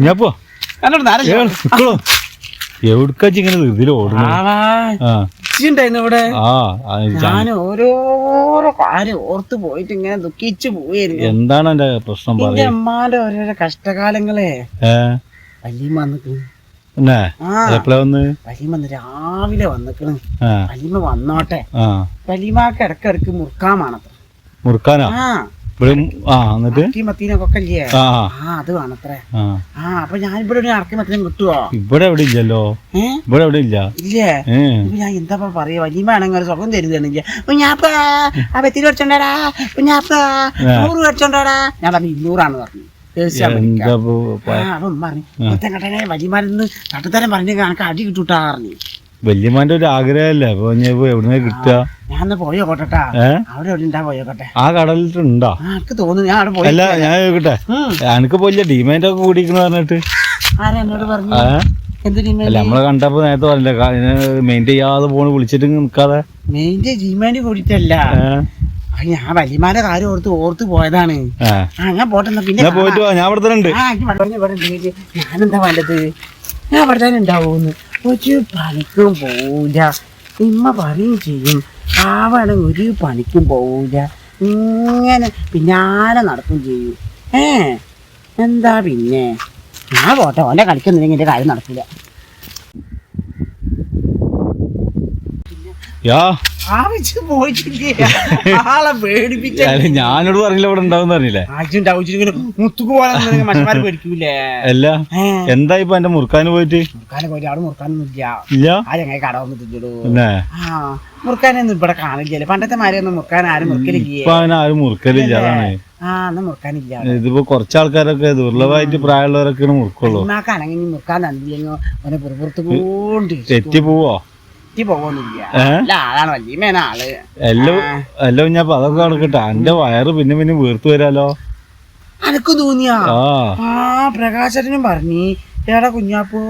ഞാപ്പോ എവിടേക്കാച്ചിങ്ങനെ ഇതിൽ ഓടുന്നു ഇവിടെ ഞാൻ ഓരോരോ കാര്യം ഓർത്ത് പോയിട്ട് ഇങ്ങനെ ദുഃഖിച്ചു പോയിരുന്നു. എന്താണ് എന്റെ പ്രശ്നം? എന്റെ അമ്മാന്റെ ഓരോരോ കഷ്ടകാലങ്ങളെ വല്യമ്മ വന്നിക്കണ്. വല്യമ്മ രാവിലെ വന്നിക്കണ്. വല്യമ്മ വന്നോട്ടെ. വല്യമ്മക്ക് ഇടക്കിടക്ക് മുറുക്കാമാണത്ര. മുറുക്കാനാ? മത്തീനൊക്കെ ഇല്ലേ? അത് വേണത്രേ. അപ്പൊ ഞാൻ ഇവിടെ ഇറക്കി മത്തീനം കിട്ടുവോ? ഇവിടെ എവിടെ ഇല്ലല്ലോ. ഇവിടെ എവിടെ ഇല്ല. ഇല്ലേ? ഞാൻ എന്താ പറയാ, വല്യമ്മ ആണെങ്കിൽ ഒരു സുഖം തരുന്നില്ല. കുഞ്ഞാപ്പാ ആ വെത്തിരി മേടിച്ചോണ്ടാടാ, കുഞ്ഞാപ്പാ 100 മേടിച്ചോണ്ടാടാ. ഞാൻ പറഞ്ഞു 200 പറഞ്ഞു. അപ്പം പറഞ്ഞു മൊത്തം വല്യമാരെന്ന് തട്ടത്തരം പറഞ്ഞ കണക്ക് അടി കിട്ടൂട്ടാ പറഞ്ഞു. വല്യമാന്റെ ഒരു ആഗ്രഹമല്ലേ എവിടുന്ന കിട്ടുക? ഞാൻ പോയോട്ടെട്ടാ. അവിടെ എവിടെ ഉണ്ടാ പോയോട്ടെ. ആ കടലിട്ടുണ്ടോ? എനിക്ക് തോന്നുന്നു ഞാൻ അവിടെ പോയി. അല്ല ഞാൻ ചോദിക്കട്ടെ, എനിക്ക് പോയില്ല ഡിമാൻഡ് ഒക്കെ കൂടിക്കണ പറഞ്ഞിട്ട് ആരാ എന്നോട് പറഞ്ഞു? അല്ല നമ്മളെ കണ്ടപ്പോ നേരത്തെ പറഞ്ഞില്ല മെയിൻറ്റെയിൻ ചെയ്യാതെ പോണ് വിളിച്ചിട്ട് നിൽക്കാതെ. മെയിൻറ്റെയിൻ ഡിമാൻഡ് കൂടിയിട്ടല്ല, ഞാൻ വല്യമാന്റെ കാര്യം ഓർത്ത് പോയതാണ്. ഞാൻ പോട്ടെ. പിന്നെ പോയിട്ട് ഞാൻ ഇവിടെ തന്നെ ഉണ്ട്. ഞാനെന്താ വേണ്ടത്? ഞാൻ അവിടെ തന്നെ ഉണ്ടാവൂന്ന്. ഒരു പണിക്കും പോവില്ല. ഇമ്മ പറയും ചെയ്യും ആവണം ഒരു പണിക്കും പോവില്ല. ഇങ്ങനെ പിന്നാലെ നടക്കും ചെയ്യും. എന്താ പിന്നെ ഞാൻ പോട്ടെ. ഓനെ കളിക്കുന്നില്ലെങ്കിൽ എന്റെ കാര്യം നടക്കില്ല. ഞാനോട് പറഞ്ഞില്ല ഇവിടെ ഉണ്ടാവും പറഞ്ഞില്ലേ? മുത്തുക്ക് പോലെ മനുഷ്യന്മാര് പേടിക്കൂലേ? അല്ല എന്താ ഇപ്പൊ എന്റെ മുറുക്കാന് പോയിട്ട്? അവിടെ മുറുക്കാനൊന്നുമില്ല. ആ ചങ്ങായി കട വന്നിട്ടുള്ളൂ. മുറുക്കാനൊന്നും ഇവിടെ കാണില്ലല്ലേ. പണ്ടത്തെ മാരെയൊന്നും മുറുക്കാൻ ആരും മുറുക്കലില്ല. ആരും മുറുക്കലില്ല. അതാണ് മുറുക്കാനില്ല. ഇതിപ്പോ കുറച്ചാൾക്കാരൊക്കെ ദുർലഭമായിട്ട് പ്രായമുള്ളവരൊക്കെ മുറുക്കുള്ളൂ. ഉമ്മാക്കാണെങ്കിൽ മുറുക്കാൻ തന്നില്ലെങ്കോ അവനെ പുറത്ത് കൊണ്ട് തെറ്റി പോവോ? എല്ലാം ഞാൻ അതൊക്കെ നടക്കട്ടെ. എന്റെ വയറ് പിന്നെ വീർത്തു വരാലോ. അനക്ക് തോന്നിയാ? പ്രകാശനും പറഞ്ഞി എടാ കുഞ്ഞാപ്പോ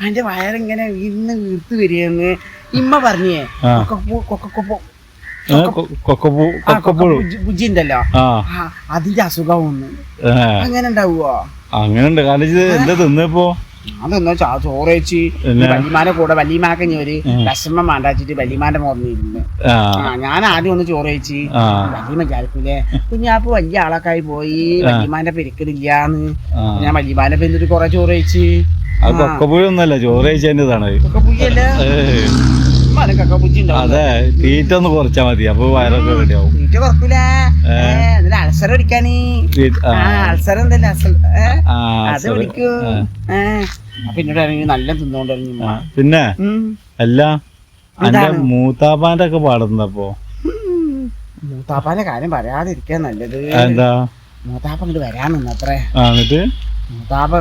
എന്റെ വയറിങ്ങനെ ഇന്ന് വീർത്ത് വരികയെന്ന് ഇമ്മ പറഞ്ഞേ. ബുജിണ്ടല്ലോ അതിന്റെ അസുഖം അങ്ങനെ ഉണ്ടാവുവോ? അങ്ങനെ ഉണ്ട്. കാരണം ഇത് എന്താ തിന്നപ്പോ അതെന്നാ ചോറേച്ചി വല്യമാന്റെ കൂടെ വല്യമാക്ക് ഒരു വിഷമം വേണ്ടാച്ചിട്ട് വല്യമാന്റെ മോർന്നിരുന്നു. ഞാൻ ആദ്യം ഒന്ന് ചോറേച്ചി. വല്യമ്മ വിചാരിക്കൂലേ കുഞ്ഞാപ്പ് വലിയ ആളൊക്കെ പോയി വല്യമാന്റെ പെരുക്കലില്ലാന്ന്. ഞാൻ വല്യമാന്റെ പെരുന്നിട്ട് കൊറേ ചോറേച്ചി. കൊക്കപ്പുഴൊന്നല്ല ചോറേച്ചതാണ്. അതെ തീറ്റ ഒന്ന് കുറച്ചാ മതി. അപ്പൊ വയറൊക്കെ റെഡിയാവും. തീറ്റ കുറക്കൂല. അൾസർ അടിക്കാന് അൾസർ എന്തല്ല അത് പിടിക്കൂ. പിന്നീട് നല്ല തിന്നോണ്ടിറങ്ങി. പിന്നെ അല്ല എന്റെ മൂത്താപ്പാന്റെ ഒക്കെ പാടുന്നപ്പോ മൂത്താപ്പാന്റെ കാര്യം പറയാതിരിക്കാൻ നല്ലത്. എന്താ? മൂത്താപ്പ ഇങ്ങോട്ട് വരാൻ നിന്നത്രേ. മൂത്താപ്പ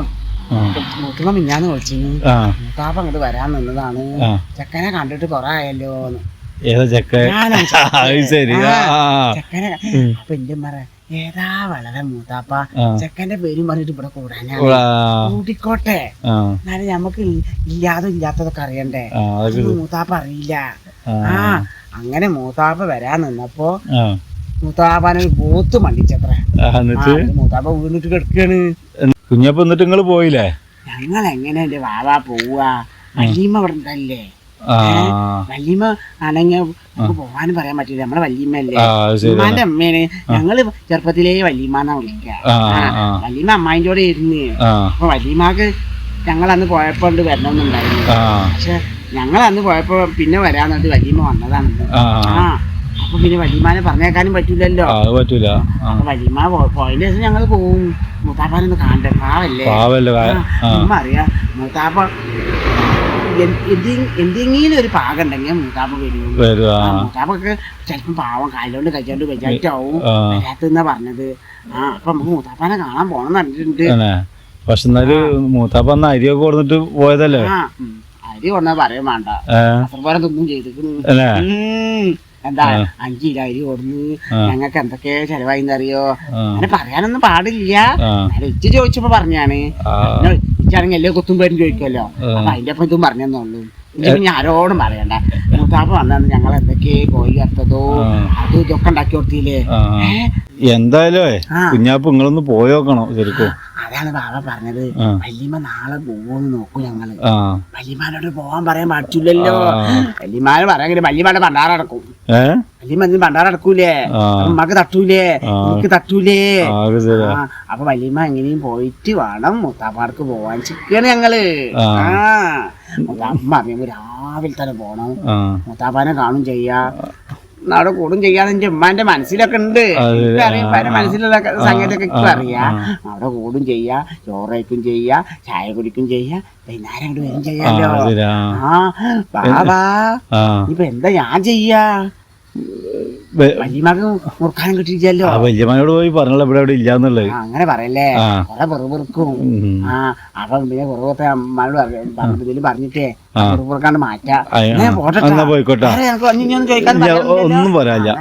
മൂത്തുമ്മ മിഞ്ഞാന്ന് വിളിച്ചിരുന്നു. മൂത്താപ്പ അങ്ങോട്ട് വരാൻ നിന്നതാണ്. ചെക്കനെ കണ്ടിട്ട് കൊറേ ആയല്ലോന്ന്. ചെക്കനെ അപ്പൊ എന്റെ മറ ഏതാ വളരെ മൂത്താപ്പ ചെക്കന്റെ പേരും പറഞ്ഞിട്ട് ഇവിടെ കൂടാനാ. കൂട്ടിക്കോട്ടെ, എന്നാലും ഞമ്മക്ക് ഇല്ലാതും ഇല്ലാത്തതൊക്കെ അറിയണ്ടേ. മൂത്താപ്പ അറിയില്ല. അങ്ങനെ മൂത്താപ്പ വരാൻ നിന്നപ്പോ മൂത്താപ്പാനൊരു പോത്ത് മണ്ടിച്ചത്രേ. മൂത്താപ്പ വീണിട്ട് കിടക്കാണ്. കുഞ്ഞപ്പ എന്നിട്ട് നിങ്ങള് പോയില്ലേ? ഞങ്ങൾ എങ്ങനെ എന്റെ വാവാ പോവാ? വല്യമ്മ ഇവിടെ ഉണ്ടല്ലേ. വല്യമ്മ ആണെങ്കിൽ നമുക്ക് പോവാനും പറയാൻ പറ്റില്ല. നമ്മളെ വല്യമ്മല്ലേ, ഉമ്മാന്റെ അമ്മേനെ. ഞങ്ങള് ചെറുപ്പത്തിലേ വല്യമ്മന്നാ വിളിക്ക. വല്യമ്മ അമ്മായിന്റെ കൂടെ ഇരുന്ന്. അപ്പൊ വല്യമ്മക്ക് ഞങ്ങൾ അന്ന് പോയപ്പോ വരണമെന്നുണ്ടായിരുന്നു. പക്ഷെ ഞങ്ങൾ അന്ന് പോയപ്പോ പിന്നെ വരാന്നിട്ട് വല്യമ്മ വന്നതാണ്. അപ്പൊ പിന്നെ വല്യമ്മാനെ പറഞ്ഞേക്കാനും പറ്റൂലല്ലോ. അപ്പൊ വല്യമ്മ പോയതിന് ശേഷം ഞങ്ങൾ പോവും. മൂത്താപ്പാനൊന്ന് കാണണ്ടേ, പാവല്ലേ. ഉമ്മ അറിയാം മൂത്താപ്പ എന്തെങ്കിലും ഒരു പാകം ഉണ്ടെങ്കിൽ മൂത്താപ്പ വരും. മൂത്താപ്പൊക്കെ ചിലപ്പം പാവം കാലിലോണ്ട് കഴിച്ചോണ്ട് വെച്ചായിട്ടാവും വരാത്തെന്നാ പറഞ്ഞത്. അപ്പൊ നമുക്ക് മൂത്താപ്പാനെ കാണാൻ പോണം പറഞ്ഞിട്ടുണ്ട്. പക്ഷെ എന്നാല് മൂത്താപ്പ അരിയൊക്കെ കൊടുത്തിട്ട് പോയതല്ലേ. അരി കൊണ്ടാ പറയാൻ വേണ്ട, അത്രപോലെ ഒന്നും ചെയ്തിരിക്കുന്നു. എന്താ 5 കിലോ അരി കൊടുന്ന് ഞങ്ങൾക്ക് എന്തൊക്കെ ചെലവായിന്നറിയോ? അങ്ങനെ പറയാനൊന്നും പാടില്ല. ഇച്ച് ചോദിച്ചപ്പോ പറഞ്ഞാണ്. ഇച്ചാണെങ്കിൽ എല്ലാ കൊത്തും പേരും ചോദിക്കുമല്ലോ. അപ്പൊ അതിന്റെ ഒപ്പം ഇതും പറഞ്ഞെന്നുള്ളൂ. പിന്നെ ആരോടും പറയണ്ട. മൂത്താപ്പ വന്നു ഞങ്ങൾ എന്തൊക്കെ കോഴി വറുത്തതോ അതും ഇതൊക്കെ ഉണ്ടാക്കി കൊടുത്തില്ലേ. എന്തായാലും കുഞ്ഞാപ്പ് നിങ്ങളൊന്ന് പോയോക്കണം ശരിക്കും. അതാണ് ബാബ പറഞ്ഞത്. വല്യമ്മ നാളെ പോവോന്ന് നോക്കൂ ഞങ്ങള്. ആ വല്യമാനോട് പോവാൻ പറയാൻ പറ്റില്ലല്ലോ. വല്യമാന് പറയാൻ വല്യമാന്റെ പണ്ടാറടക്കും. വല്യമ്മ എന്തിനും പണ്ടാറടക്കൂലേ, ഉമ്മക്ക് തട്ടൂലേ, എനിക്ക് തട്ടൂലേ. അപ്പൊ വല്യമ്മ എങ്ങനെയും പോയിട്ട് വേണം മുത്താപ്പാർക്ക് പോവാൻ ചിക്കാണ് ഞങ്ങള്. അമ്മ അറിയുമ്പോ രാവിലെ തന്നെ പോണം, മുത്താപ്പാനെ കാണും ചെയ്യാ, അവിടെ കൂടും ചെയ്യാന്ന് എന്റെ ഉമ്മാന്റെ മനസ്സിലൊക്കെ ഉണ്ട്. അറിയാം മനസ്സിലുള്ള സംഗതിയൊക്കെ അറിയാ. അവിടെ കൂടും ചെയ്യാ, ചോറയ്ക്കും ചെയ്യാ, ചായ കുടിക്കും ചെയ്യാ, വൈകുന്നേരം അങ്ങോട്ട് വരും ചെയ്യാലോ. ബാബാ ഇപ്പൊ എന്താ ഞാൻ ചെയ്യാ? വല്യമ്മക്ക് മുറുക്കാനും കിട്ടിയില്ലല്ലോ. വല്യമ്മനോട് പോയി പറഞ്ഞല്ലോ ഇവിടെ എവിടെ ഇല്ലാന്നുള്ളത്. അങ്ങനെ പറയല്ലേ, കൊറേ വെറുതെറുക്കും. അപ്പൊ പിന്നെ കുറവൊക്കെ അമ്മയോട് പറഞ്ഞിട്ടേ വെറുതെറുക്കാണ്ട് മാറ്റാ. പോയിക്കോട്ടെ, ചോദിക്കാൻ ഒന്നും പറയാനില്ല.